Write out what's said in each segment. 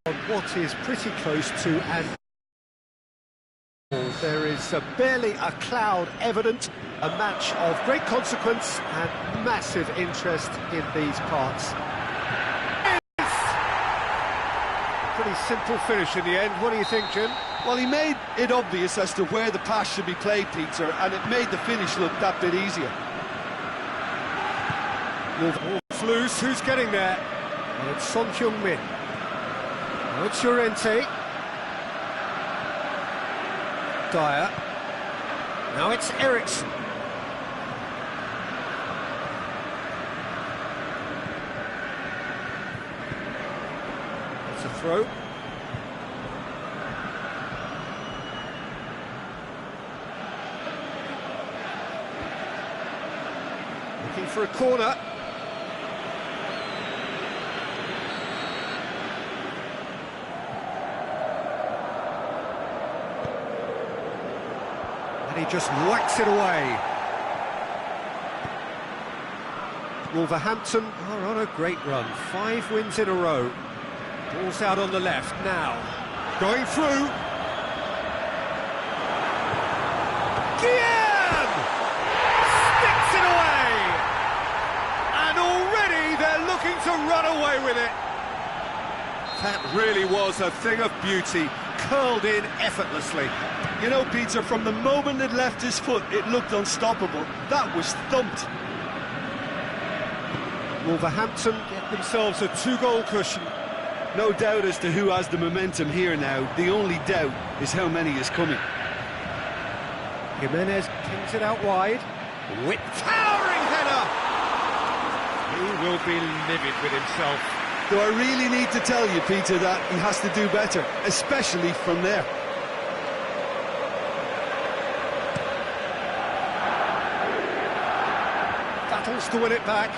on what is pretty close to an... There is barely a cloud evident, a match of great consequence and massive interest in these parts. Pretty simple finish in the end. What do you think, Jim? Well, he made it obvious as to where the pass should be played, Peter, and it made the finish look that bit easier. Ball's loose, who's getting there? Well, it's Son Heung-min. Now it's Llorente. Dyer. Now it's Eriksson. It's a throw. Looking for a corner. And he just whacks it away. Wolverhampton are on a great run. 5 wins in a row. Ball's out on the left now. Going through. Guilherme! Sticks it away! And already they're looking to run away with it. That really was a thing of beauty, curled in effortlessly. You know, Peter, from the moment it left his foot, it looked unstoppable. That was thumped. Wolverhampton get themselves a 2-goal cushion. No doubt as to who has the momentum here now. The only doubt is how many is coming. Jimenez kings it out wide. With towering header! He will be livid with himself. Do I really need to tell you, Peter, that he has to do better, especially from there? Battles to win it back.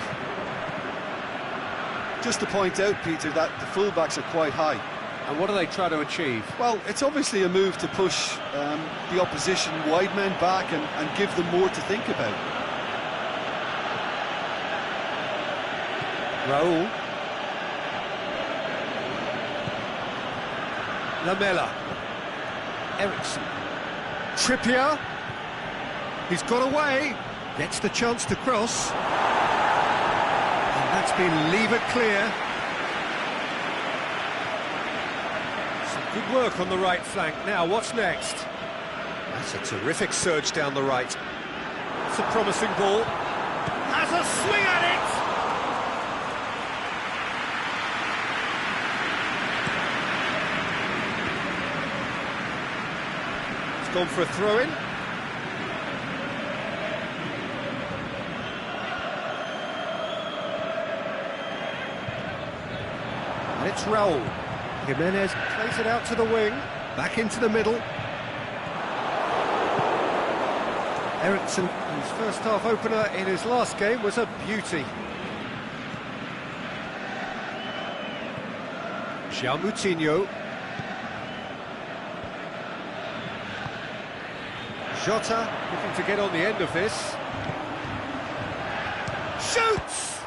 Just to point out, Peter, that the fullbacks are quite high. And what do they try to achieve? Well, it's obviously a move to push the opposition wide men back and give them more to think about. Raul. Lamela. Eriksson. Trippier. He's got away. Gets the chance to cross. That's been levered clear. Some good work on the right flank. Now, what's next? That's a terrific surge down the right. It's a promising ball. Has a swing at it! It's gone for a throw-in. And it's Raul. Jimenez plays it out to the wing, back into the middle. Eriksson, whose first half opener in his last game was a beauty. João Moutinho. Jota looking to get on the end of this. Shoots!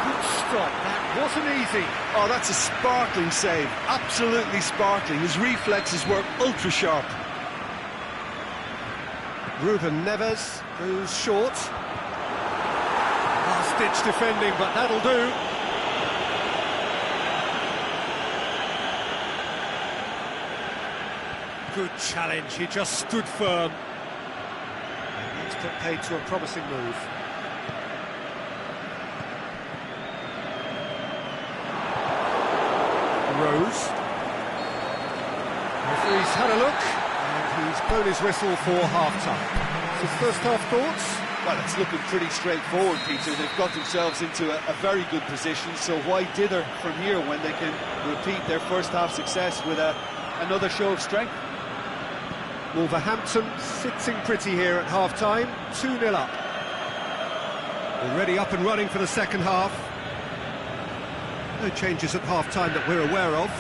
Good strike, that wasn't easy. Oh, that's a sparkling save, absolutely sparkling. His reflexes were ultra-sharp. Ruben Neves goes short. Last-ditch defending, but that'll do. Good challenge, he just stood firm. And that's put paid to a promising move. Rose. Referee's had a look, and he's blown his whistle for half-time. So first half thoughts? Well, it's looking pretty straightforward, Peter. They've got themselves into a very good position, so why dither from here when they can repeat their first half success with another show of strength? Wolverhampton sitting pretty here at half-time, 2-0 up. Already up and running for the second half. No changes at half-time that we're aware of.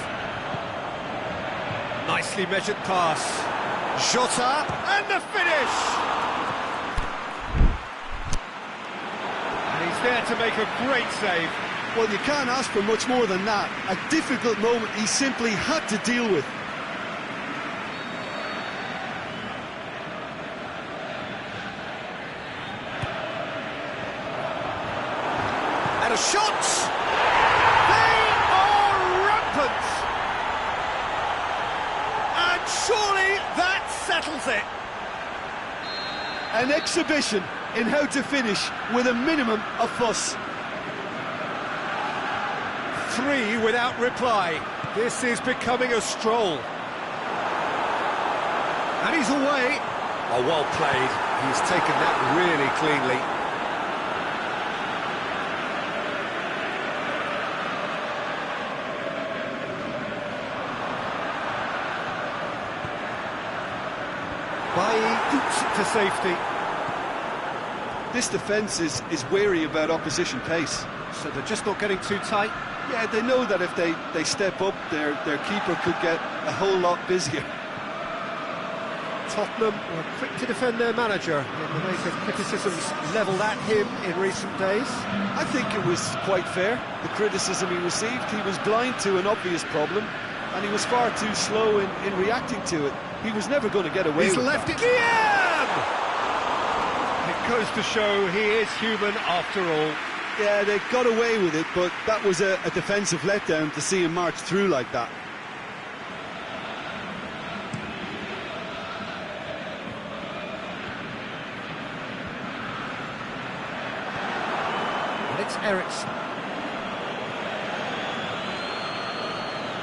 Nicely measured pass. Jota, and the finish! And he's there to make a great save. Well, you can't ask for much more than that. A difficult moment he simply had to deal with. And a shot! They are rampant! And surely that settles it. An exhibition in how to finish with a minimum of fuss. 3 without reply. This is becoming a stroll. And he's away. Oh, well played. He's taken that really cleanly. Bailly boots it to safety. This defence is wary about opposition pace. So they're just not getting too tight. Yeah, they know that if they step up, their keeper could get a whole lot busier. Tottenham were quick to defend their manager in the wake of criticisms levelled at him in recent days. I think it was quite fair, the criticism he received. He was blind to an obvious problem, and he was far too slow in reacting to it. He was never going to get away with it. He's left it. Guilherme! It goes to show he is human after all. Yeah, they got away with it, but that was a defensive letdown to see him march through like that. It's Ericsson.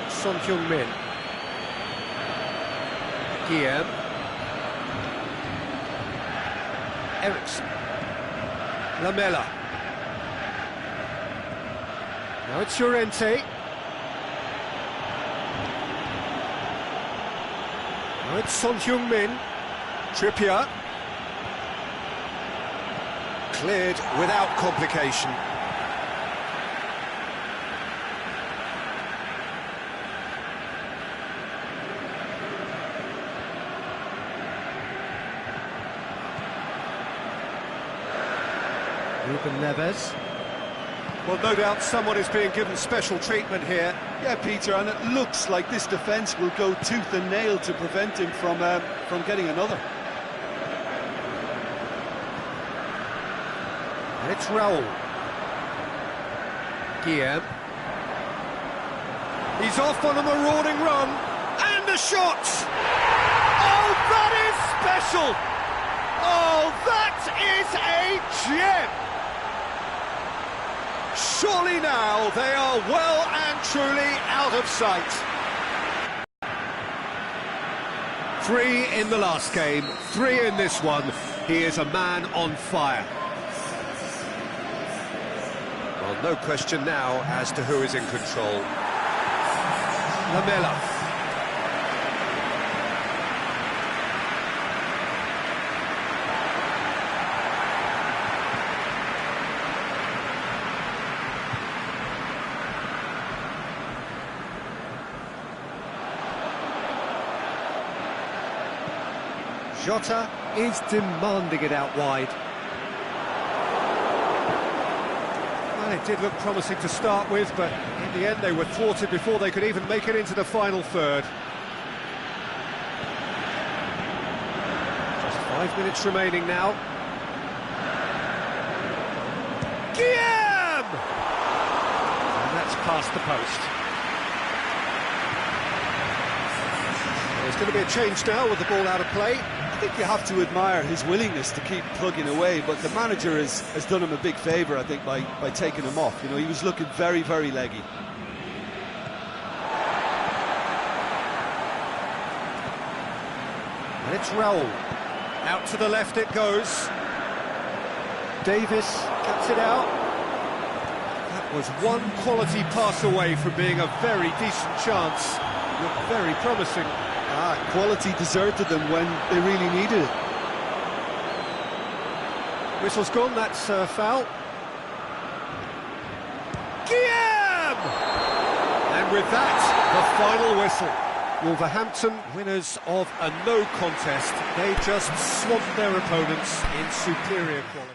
Son Heung-min. Guilherme. Ericsson. Lamela. Now it's Llorente. Now it's Son Heung-min. Trippier. Cleared without complication. Ruben Neves. Well, no doubt someone is being given special treatment here. Yeah, Peter, and it looks like this defence will go tooth and nail to prevent him from getting another. And it's Raul. Guilherme. He's off on a marauding run. And the shot! Oh, that is special! Oh, that is a gem! Surely now they are well and truly out of sight. 3 in the last game, 3 in this one. He is a man on fire. Well, no question now as to who is in control. Lamela. Jota is demanding it out wide. Well, it did look promising to start with, but in the end they were thwarted before they could even make it into the final third. Just 5 minutes remaining now. Guilherme! And that's past the post. There's going to be a change now with the ball out of play. I think you have to admire his willingness to keep plugging away, but the manager has done him a big favour, I think, by taking him off. You know, he was looking very, very leggy. And it's Raul. Out to the left it goes. Davis cuts it out. That was one quality pass away from being a very decent chance. Looked very promising. Quality deserted them when they really needed it. Whistle's gone, that's a foul. Guilherme! And with that, the final whistle. Wolverhampton, winners of a no contest. They just swamped their opponents in superior quality.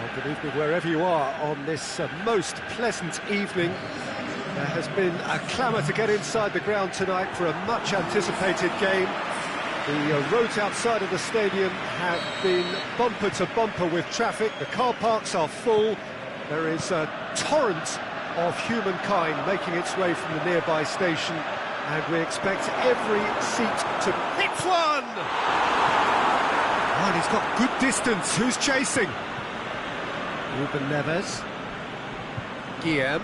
Well, good evening wherever you are on this most pleasant evening. There has been a clamour to get inside the ground tonight for a much anticipated game. The roads outside of the stadium have been bumper to bumper with traffic. The car parks are full. There is a torrent of humankind making its way from the nearby station, and we expect every seat to... Hits one! And he's got good distance. Who's chasing? Ruben Neves. Guilherme.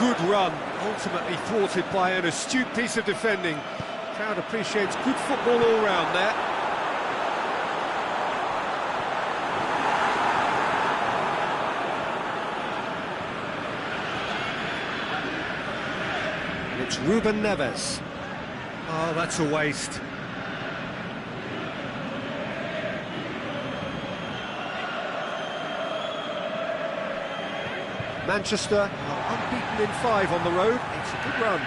Good run, ultimately thwarted by an astute piece of defending. Crowd appreciates good football all round there. And it's Ruben Neves. Oh, that's a waste. Manchester are unbeaten in 5 on the road. It's a good run.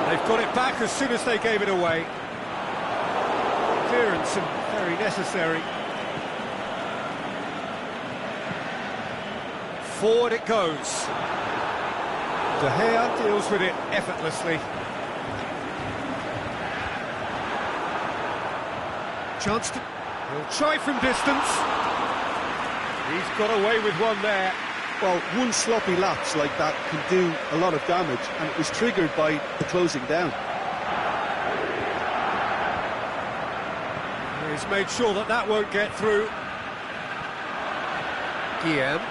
And they've got it back as soon as they gave it away. Clearance and very necessary. Forward it goes. De Gea deals with it effortlessly. Chance to... He'll try from distance. He's got away with one there. Well, one sloppy lapse like that can do a lot of damage, and it was triggered by the closing down. He's made sure that that won't get through. Guilherme.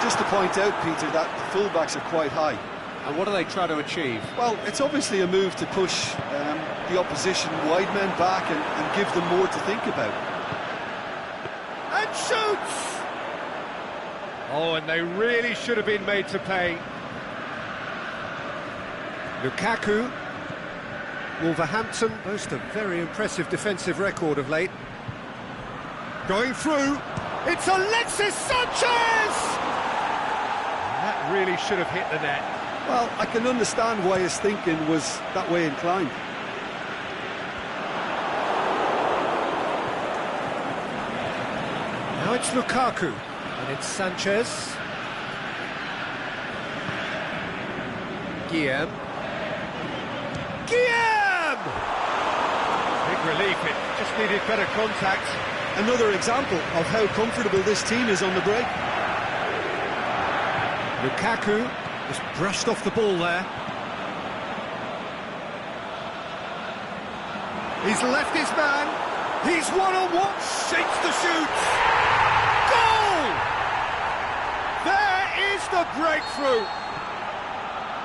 Just to point out, Peter, that the fullbacks are quite high. And what do they try to achieve? Well, it's obviously a move to push the opposition wide men back and give them more to think about. And shoots! Oh, and they really should have been made to pay. Lukaku. Wolverhampton boast a very impressive defensive record of late. Going through. It's Alexis Sanchez! And that really should have hit the net. Well, I can understand why his thinking was that way inclined. Now it's Lukaku, and it's Sanchez. Guilherme. Guilherme! Big relief, it just needed better contact. Another example of how comfortable this team is on the break. Lukaku just brushed off the ball there. He's left his man. He's one-on-one. Shakes the shoots. Goal! There is the breakthrough.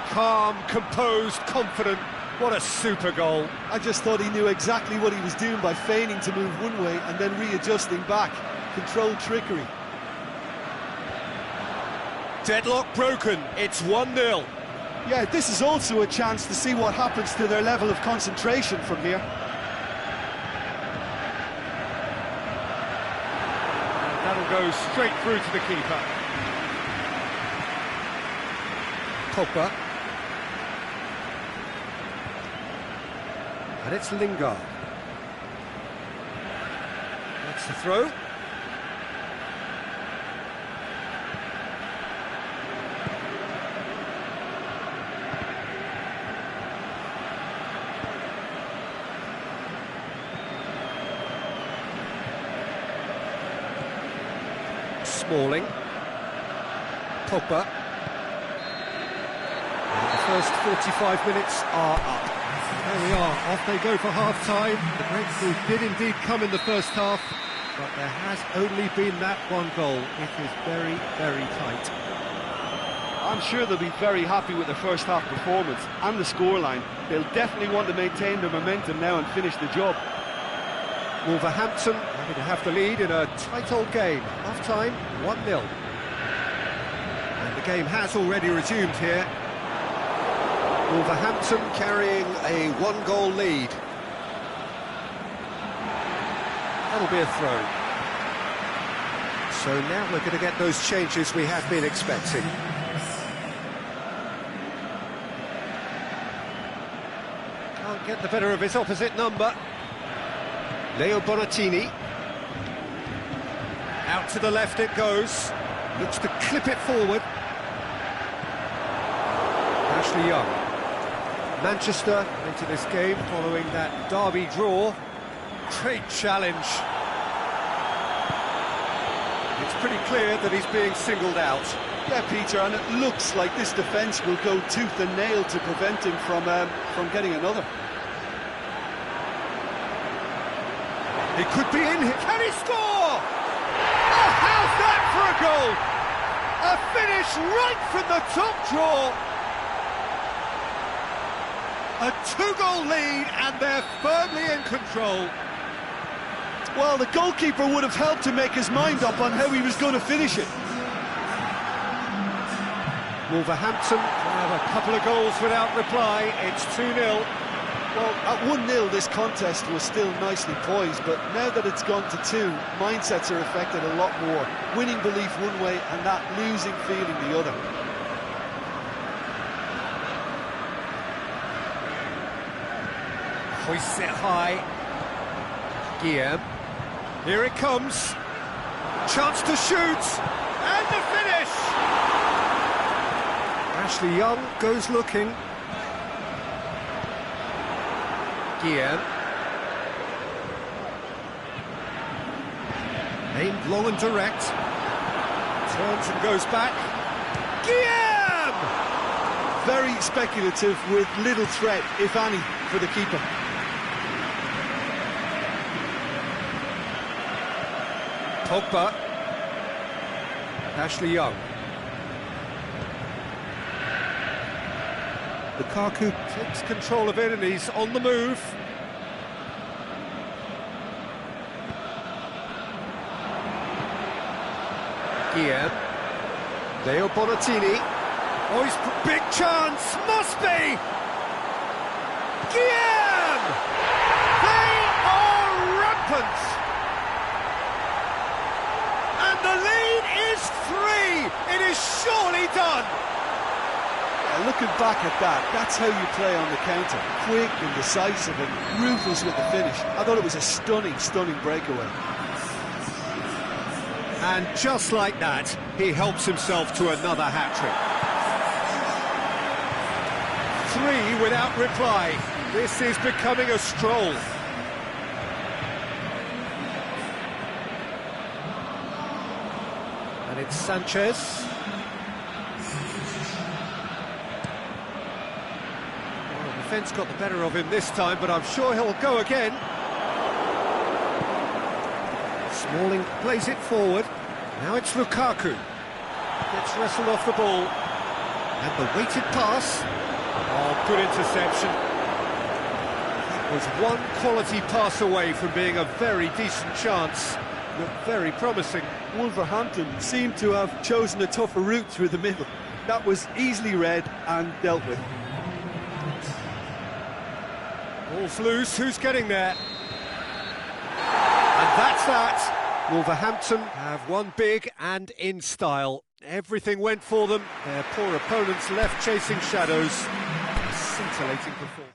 Calm, composed, confident. What a super goal. I just thought he knew exactly what he was doing by feigning to move one way and then readjusting back. Controlled trickery. Deadlock broken, it's 1-0. Yeah, this is also a chance to see what happens to their level of concentration from here. And that'll go straight through to the keeper. Pogba. And it's Lingard. That's the throw. Smalling. Pogba. And the first 45 minutes are up. There we are, off they go for half-time. The breakthrough did indeed come in the first half, but there has only been that one goal. It is very, very tight. I'm sure they'll be very happy with their first half performance and the scoreline. They'll definitely want to maintain their momentum now and finish the job. Wolverhampton happy to have the lead in a tight old game. Half-time, 1-0. And the game has already resumed here. Wolverhampton carrying a 1-goal lead. That'll be a throw. So now we're going to get those changes we have been expecting. Can't get the better of his opposite number. Leo Bonatini. Out to the left it goes. Looks to clip it forward. Ashley Young. Manchester into this game following that derby draw. Great challenge. It's pretty clear that he's being singled out. Yeah, Peter, and it looks like this defence will go tooth and nail to prevent him from getting another. He could be in here. Can he score? Oh, how's that for a goal? A finish right from the top draw. A two-goal lead, and they're firmly in control. Well, the goalkeeper would have helped to make his mind up on how he was going to finish it. Wolverhampton have a couple of goals without reply. It's 2-0. Well, at 1-0, this contest was still nicely poised, but now that it's gone to 2, mindsets are affected a lot more. Winning belief one way and that losing feeling the other. Hoists it high. Guilherme. Here it comes. Chance to shoot. And the finish! Ashley Young goes looking. Guilherme. Aimed long and direct. Turns and goes back. Guilherme! Very speculative with little threat, if any, for the keeper. Pogba. Ashley Young. Lukaku takes control of it and he's on the move. Guilherme. Leo Bonatini. Oh, he's big chance, must be! Guilherme! They are rampant! And the lead is 3! It is surely done! Looking back at that, that's how you play on the counter. Quick and decisive and ruthless with the finish. I thought it was a stunning, stunning breakaway. And just like that, he helps himself to another hat-trick. 3 without reply. This is becoming a stroll. And it's Sanchez. Well, the defence got the better of him this time, but I'm sure he'll go again. Smalling plays it forward. Now it's Lukaku. Gets wrestled off the ball. And the weighted pass. Oh, good interception. That was one quality pass away from being a very decent chance. Looked very promising. Wolverhampton seemed to have chosen a tougher route through the middle. That was easily read and dealt with. Ball's loose, who's getting there? And that's that. Wolverhampton have won big and in style. Everything went for them. Their poor opponents left chasing shadows. A scintillating performance.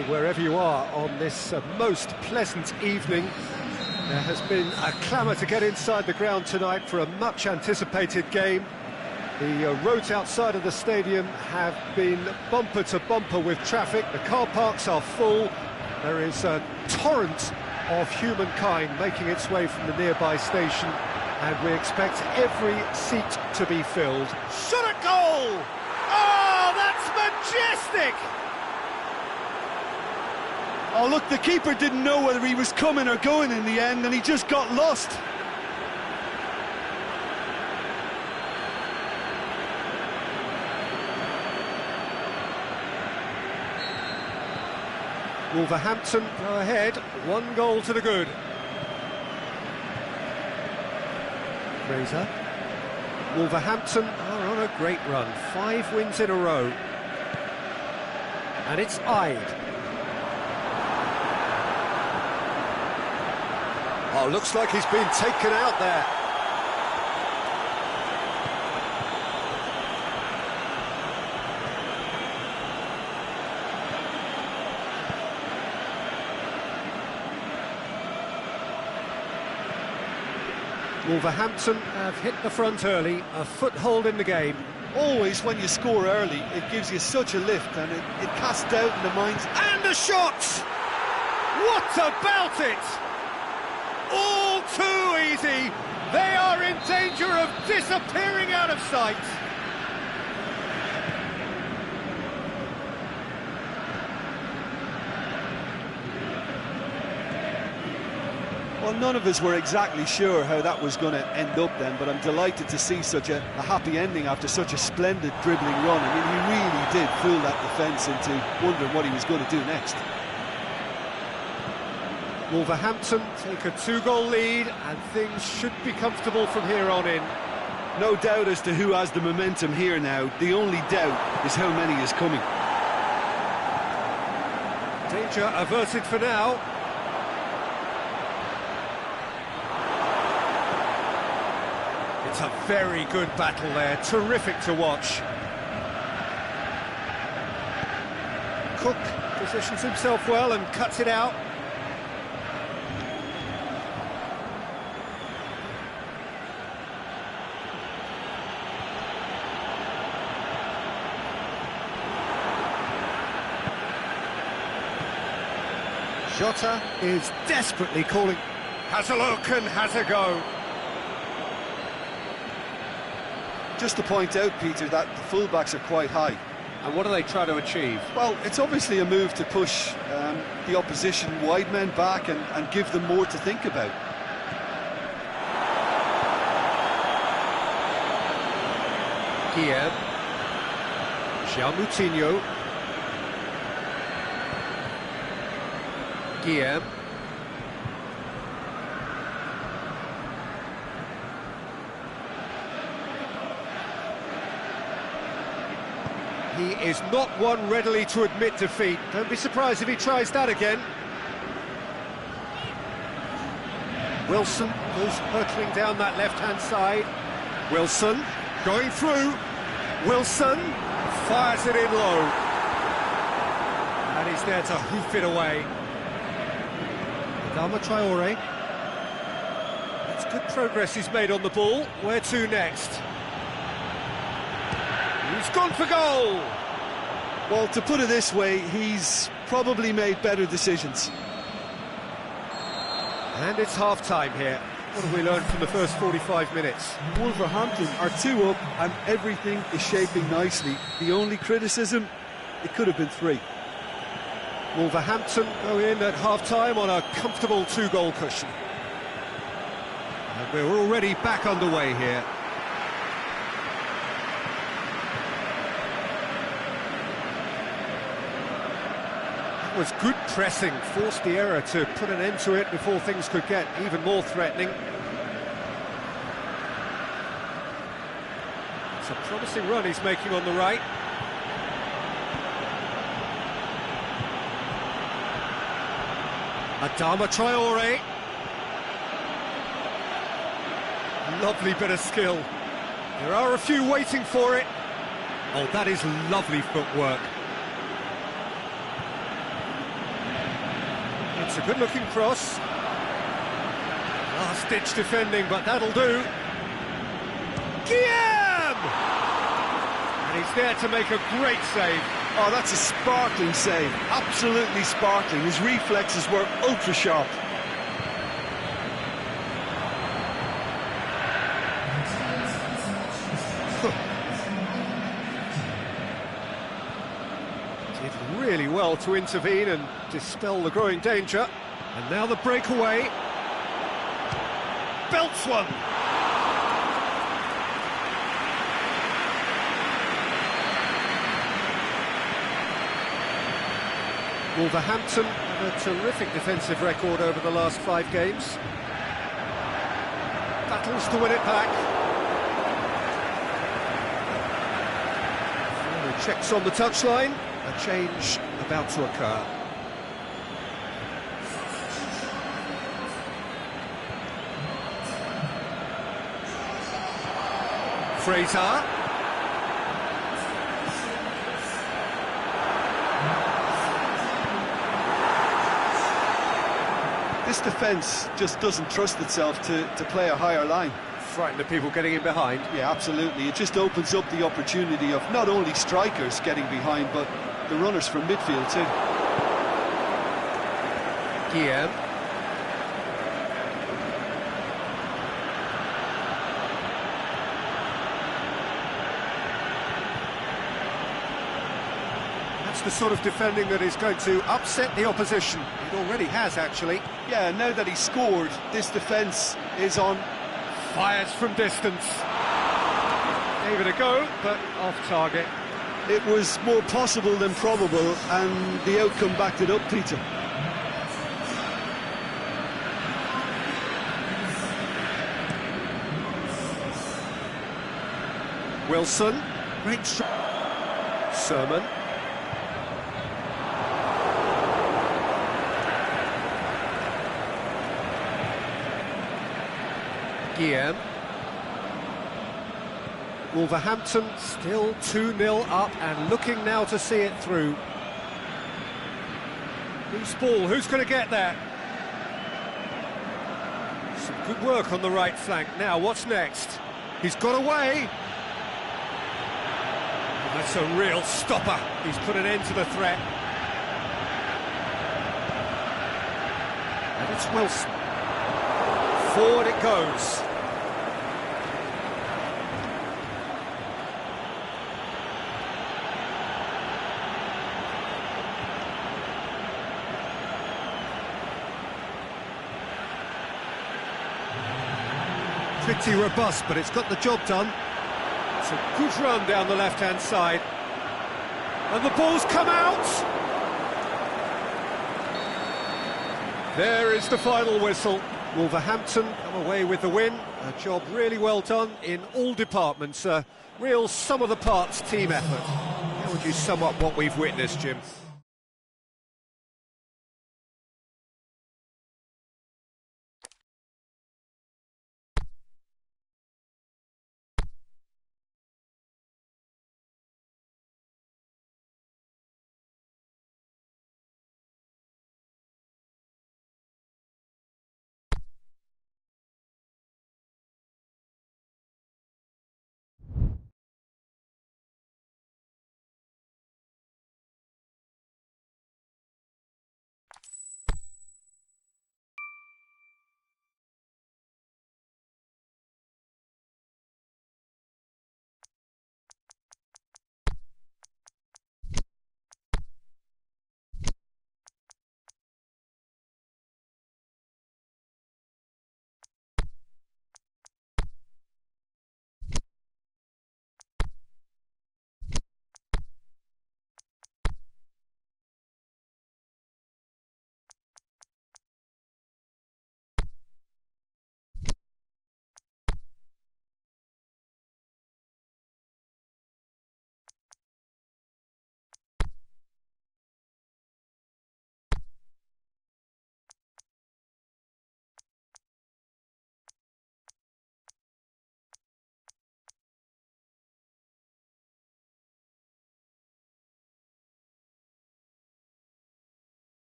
evening, wherever you are on this most pleasant evening. There has been a clamour to get inside the ground tonight for a much-anticipated game. The roads outside of the stadium have been bumper to bumper with traffic. The car parks are full. There is a torrent of humankind making its way from the nearby station, and we expect every seat to be filled. Shot at goal! Oh, that's majestic! Oh, look, the keeper didn't know whether he was coming or going in the end, and he just got lost. Wolverhampton go ahead, 1 goal to the good. Fraser. Wolverhampton are on a great run, 5 wins in a row. And it's Ide. Oh, looks like he's been taken out there. Wolverhampton have hit the front early, a foothold in the game. Always, when you score early, it gives you such a lift, and it casts doubt in the minds. And a shot! What about it? All too easy. They are in danger of disappearing out of sight. Well, none of us were exactly sure how that was going to end up then, but I'm delighted to see such a happy ending after such a splendid dribbling run. I mean, he really did fool that defence into wondering what he was going to do next. Wolverhampton take a 2-goal lead, and things should be comfortable from here on in. No doubt as to who has the momentum here now. The only doubt is how many is coming. Danger averted for now. It's a very good battle there, terrific to watch. Cook positions himself well and cuts it out. Jota is desperately calling. Has a look and has a go. Just to point out, Peter, that the fullbacks are quite high. And what do they try to achieve? Well, it's obviously a move to push the opposition wide men back and give them more to think about. Guilherme. João Moutinho. Guilherme. He is not one readily to admit defeat. Don't be surprised if he tries that again. Wilson goes hurtling down that left-hand side. Wilson going through. Wilson fires it in low. And he's there to hoof it away. Adama Traore. That's good progress he's made on the ball. Where to next? He's gone for goal! Well, to put it this way, he's probably made better decisions. And it's half-time here. What have we learned from the first 45 minutes? Wolverhampton are 2 up and everything is shaping nicely. The only criticism, it could have been 3. Wolverhampton go in at half-time on a comfortable 2-goal cushion. And we're already back underway here. That was good pressing, forced the error to put an end to it before things could get even more threatening. It's a promising run he's making on the right. Adama Traore. Lovely bit of skill. There are a few waiting for it. Oh, that is lovely footwork. It's a good-looking cross. Last-ditch defending, but that'll do. Guilherme! And he's there to make a great save. Oh, that's a sparkling save, absolutely sparkling. His reflexes were ultra-sharp. Did really well to intervene and dispel the growing danger. And now the breakaway. Belts one. Wolverhampton have a terrific defensive record over the last 5 games. Battles to win it back. Checks on the touchline. A change about to occur. Fraser. This defence just doesn't trust itself to play a higher line. Frightened of people getting in behind. Yeah, absolutely. It just opens up the opportunity of not only strikers getting behind, but the runners from midfield too. Guilherme. That's the sort of defending that is going to upset the opposition. It already has, actually. Yeah, now that he's scored, this defence is on. Fires from distance. Gave it a go, but off target. It was more possible than probable, and the outcome backed it up, Peter. Wilson. Great shot. Sermon. Guilherme. Wolverhampton still 2-0 up and looking now to see it through. Loose ball, who's going to get there? Some good work on the right flank. Now, what's next? He's got away. Oh, that's a real stopper. He's put an end to the threat. And it's Wilson. Forward it goes. Pretty robust, but it's got the job done. It's a good run down the left-hand side. And the ball's come out! There is the final whistle. Wolverhampton come away with the win. A job really well done in all departments. A real sum-of-the-parts team effort. How would you sum up what we've witnessed, Jim?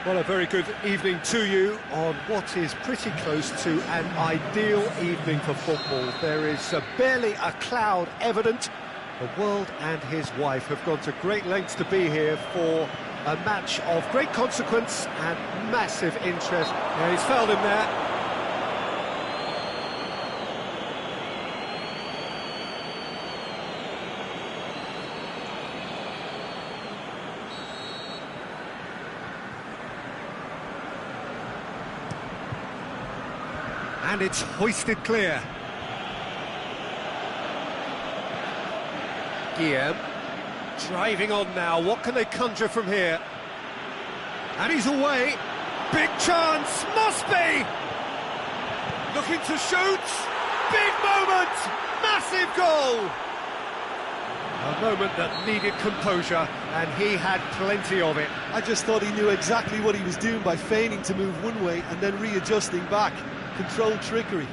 Well, a very good evening to you on what is pretty close to an ideal evening for football. There is barely a cloud evident. The world and his wife have gone to great lengths to be here for a match of great consequence and massive interest. Yeah, he's fouled him there. And it's hoisted clear. Guilherme driving on now. What can they conjure from here? And he's away. Big chance. Must be. Looking to shoot. Big moment. Massive goal. A moment that needed composure, and he had plenty of it. I just thought he knew exactly what he was doing by feigning to move one way and then readjusting back. Controlled trickery.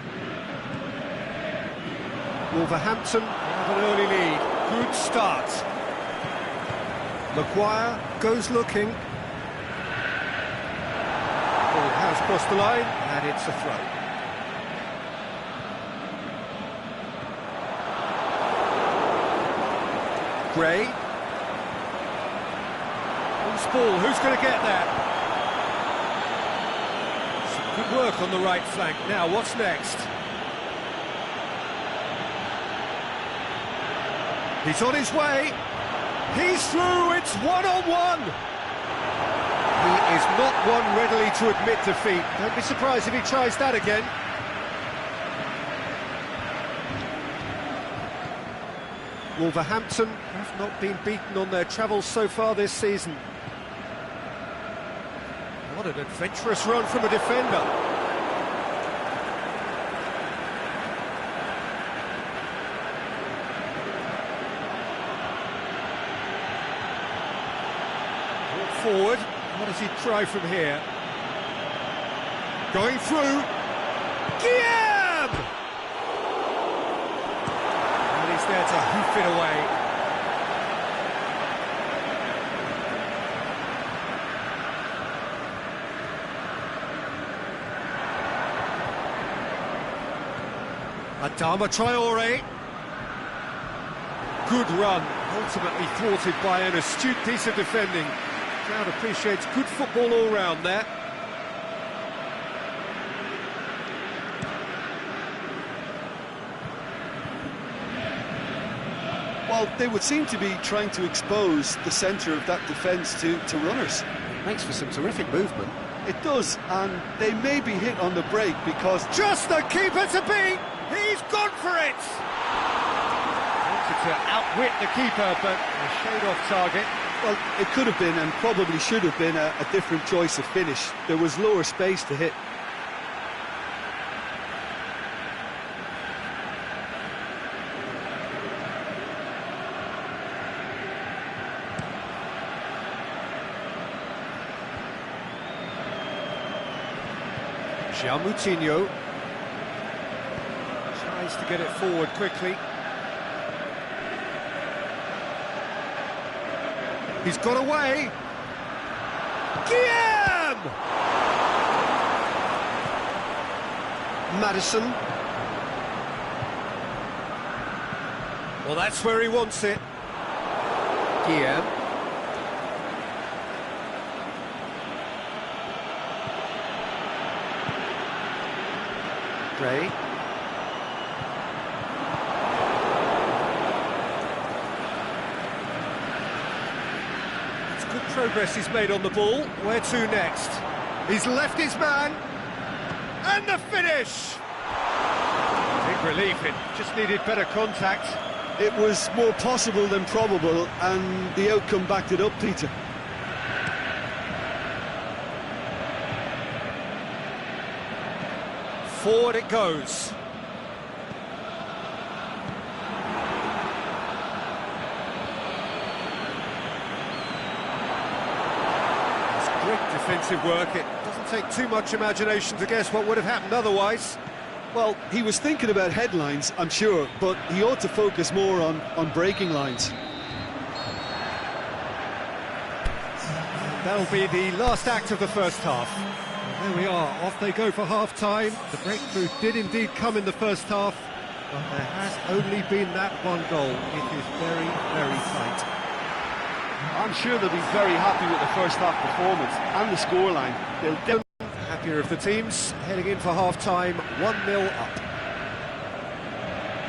Wolverhampton have an early lead. Good start. Maguire goes looking. Ball has crossed the line, and it's a throw. Gray. Loose ball, who's going to get that? Good work on the right flank. Now, what's next? He's on his way. He's through. It's one-on-one. He is not one readily to admit defeat. Don't be surprised if he tries that again. Wolverhampton have not been beaten on their travels so far this season. What an adventurous run from a defender. Brought forward. What does he try from here? Going through. Guilherme! And he's there to hoof it away. Adama Traore. Good run, ultimately thwarted by an astute piece of defending. The crowd appreciates good football all round there. Well, they would seem to be trying to expose the centre of that defence to runners. Makes for some terrific movement. It does, and they may be hit on the break because... Just the keeper to beat! He's gone for it! Wanted to outwit the keeper, but a shade off target. Well, it could have been, and probably should have been, a different choice of finish. There was lower space to hit. Moutinho tries to get it forward quickly. He's got away. Guilherme! Maddison. Well, that's where he wants it. Guilherme. Gray. It's good progress he's made on the ball. Where to next? He's left his man. And the finish! Big relief, it just needed better contact. It was more possible than probable, and the outcome backed it up, Peter. Forward it goes. It's great defensive work. It doesn't take too much imagination to guess what would have happened otherwise. Well, he was thinking about headlines, I'm sure, but he ought to focus more on breaking lines. That'll be the last act of the first half. And there we are, off they go for half-time. The breakthrough did indeed come in the first half, but there has only been that one goal. It is very, very tight. I'm sure they'll be very happy with the first half performance and the scoreline. They'll definitely... Happier of the teams, heading in for half-time, 1-0 up.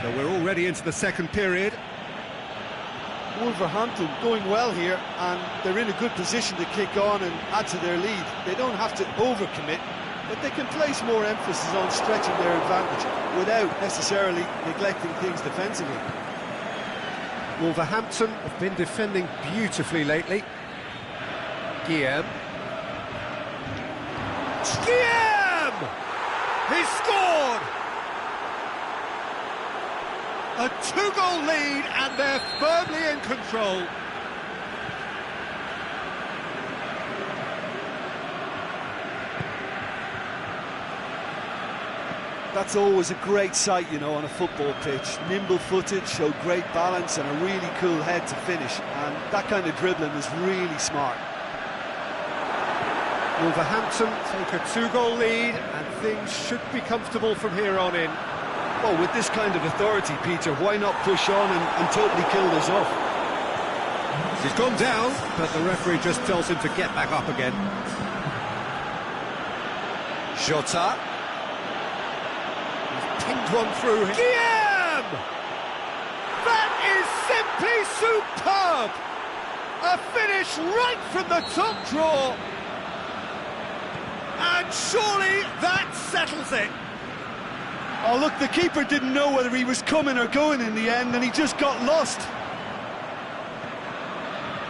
So we're already into the second period. Wolverhampton going well here, and they're in a good position to kick on and add to their lead. They don't have to overcommit, but they can place more emphasis on stretching their advantage without necessarily neglecting things defensively. Wolverhampton have been defending beautifully lately. Guilherme. Guilherme! He's scored! A two-goal lead, and they're firmly in control. That's always a great sight, you know, on a football pitch. Nimble-footed, show great balance and a really cool head to finish. And that kind of dribbling is really smart. Wolverhampton take a two-goal lead, and things should be comfortable from here on in. Well, with this kind of authority, Peter, why not push on and totally kill this off? He's gone down, but the referee just tells him to get back up again. Jota. He's pinged one through. Guilherme! That is simply superb! A finish right from the top draw. And surely that settles it. Oh, look, the keeper didn't know whether he was coming or going in the end, and he just got lost.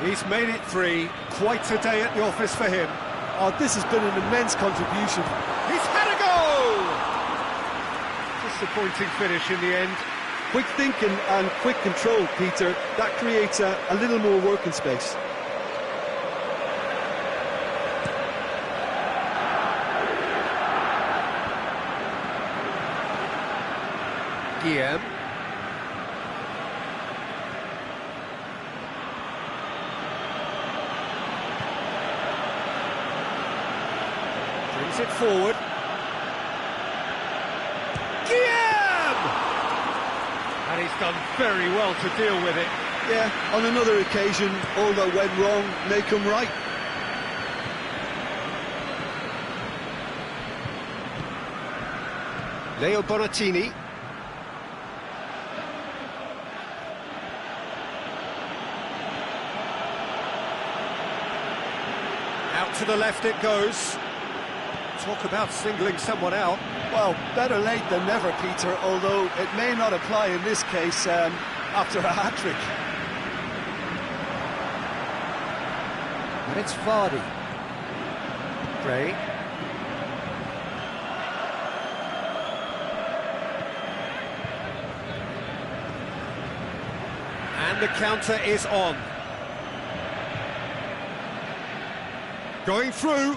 He's made it three. Quite a day at the office for him. Oh, this has been an immense contribution. He's had a goal! Disappointing finish in the end. Quick thinking and quick control, Peter. That creates a little more working space. Guilherme. Brings it forward. Guilherme! And he's done very well to deal with it. Yeah, on another occasion, all that went wrong may come right. Leo Bonatini. Out to the left it goes. Talk about singling someone out. Well, better late than never, Peter, although it may not apply in this case after a hat-trick. And it's Vardy. Gray. And the counter is on. Going through.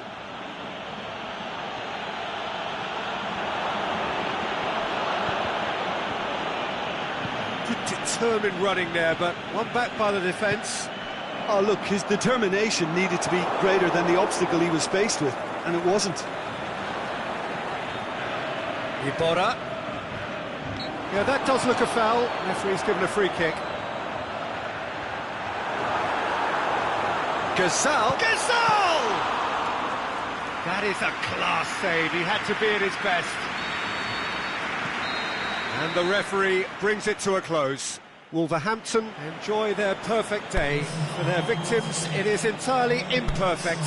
Good determined running there, but one back by the defence. Oh, look, his determination needed to be greater than the obstacle he was faced with, and it wasn't. Iborra. Yeah, that does look a foul. Referee's given a free kick. Gazal. That is a class save. He had to be at his best. And the referee brings it to a close. Wolverhampton enjoy their perfect day. For their victims, it is entirely imperfect.